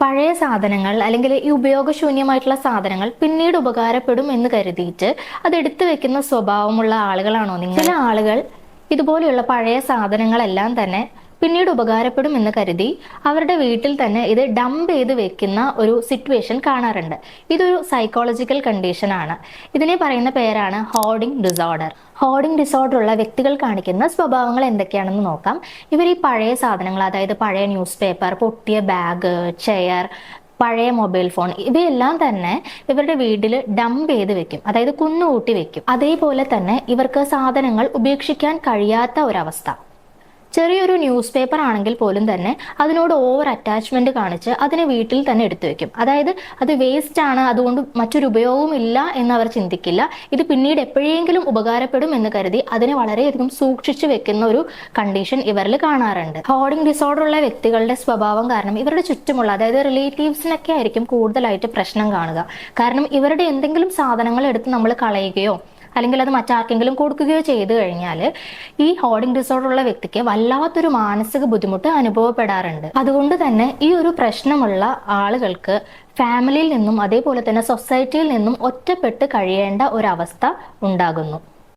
പഴയ സാധനങ്ങൾ അല്ലെങ്കിൽ ഈ ഉപയോഗശൂന്യമായിട്ടുള്ള സാധനങ്ങൾ പിന്നീട് ഉപകാരപ്പെടും എന്ന് കരുതിയിട്ട് അത് എടുത്തു വെക്കുന്ന സ്വഭാവമുള്ള ആളുകളാണോ നിങ്ങൾ? ചില ആളുകൾ ഇതുപോലെയുള്ള പഴയ സാധനങ്ങളെല്ലാം തന്നെ പിന്നീട് ഉപകാരപ്പെടും എന്ന് കരുതി അവരുടെ വീട്ടിൽ തന്നെ ഇത് ഡംപ് ചെയ്ത് വെക്കുന്ന ഒരു സിറ്റുവേഷൻ കാണാറുണ്ട്. ഇതൊരു സൈക്കോളജിക്കൽ കണ്ടീഷൻ ആണ്. ഇതിനെ പറയുന്ന പേരാണ് ഹോർഡിംഗ് ഡിസോർഡർ. ഹോർഡിംഗ് ഡിസോർഡർ ഉള്ള വ്യക്തികൾ കാണിക്കുന്ന സ്വഭാവങ്ങൾ എന്തൊക്കെയാണെന്ന് നോക്കാം. ഇവർ ഈ പഴയ സാധനങ്ങൾ, അതായത് പഴയ ന്യൂസ് പേപ്പർ, പൊട്ടിയ ബാഗ്, ചെയർ, പഴയ മൊബൈൽ ഫോൺ, ഇവയെല്ലാം തന്നെ ഇവരുടെ വീട്ടിൽ ഡംപ് ചെയ്ത് വെക്കും, അതായത് കുന്നുകൂട്ടി വെക്കും. അതേപോലെ തന്നെ ഇവർക്ക് സാധനങ്ങൾ ഉപേക്ഷിക്കാൻ കഴിയാത്ത ഒരവസ്ഥ. ചെറിയൊരു ന്യൂസ് പേപ്പർ ആണെങ്കിൽ പോലും തന്നെ അതിനോട് ഓവർ അറ്റാച്ച്മെന്റ് കാണിച്ച് അതിനെ വീട്ടിൽ തന്നെ എടുത്തു വെക്കും. അതായത് അത് വേസ്റ്റ് ആണ്, അതുകൊണ്ട് മറ്റൊരു ഉപയോഗവും ഇല്ല എന്ന് അവർ ചിന്തിക്കില്ല. ഇത് പിന്നീട് എപ്പോഴെങ്കിലും ഉപകാരപ്പെടും എന്ന് കരുതി അതിനെ വളരെയധികം സൂക്ഷിച്ചു വെക്കുന്ന ഒരു കണ്ടീഷൻ ഇവരിൽ കാണാറുണ്ട്. ഹോർഡിംഗ് ഡിസോർഡർ ഉള്ള വ്യക്തികളുടെ സ്വഭാവം കാരണം ഇവരുടെ ചുറ്റുമുള്ള, അതായത് റിലേറ്റീവ്സിനൊക്കെ ആയിരിക്കും കൂടുതലായിട്ട് പ്രശ്നം കാണുക. കാരണം ഇവരുടെ എന്തെങ്കിലും സാധനങ്ങൾ എടുത്ത് നമ്മൾ കളയുകയോ അല്ലെങ്കിൽ അത് മറ്റാർക്കെങ്കിലും കൊടുക്കുകയോ ചെയ്തു കഴിഞ്ഞാൽ ഈ ഹോർഡിംഗ് ഡിസോർഡർ ഉള്ള വ്യക്തിക്ക് വല്ലാത്തൊരു മാനസിക ബുദ്ധിമുട്ട് അനുഭവപ്പെടാറുണ്ട്. അതുകൊണ്ട് തന്നെ ഈ ഒരു പ്രശ്നമുള്ള ആളുകൾക്ക് ഫാമിലിയിൽ നിന്നും അതേപോലെ തന്നെ സൊസൈറ്റിയിൽ നിന്നും ഒറ്റപ്പെട്ട് കഴിയേണ്ട ഒരവസ്ഥ ഉണ്ടാകുന്നു.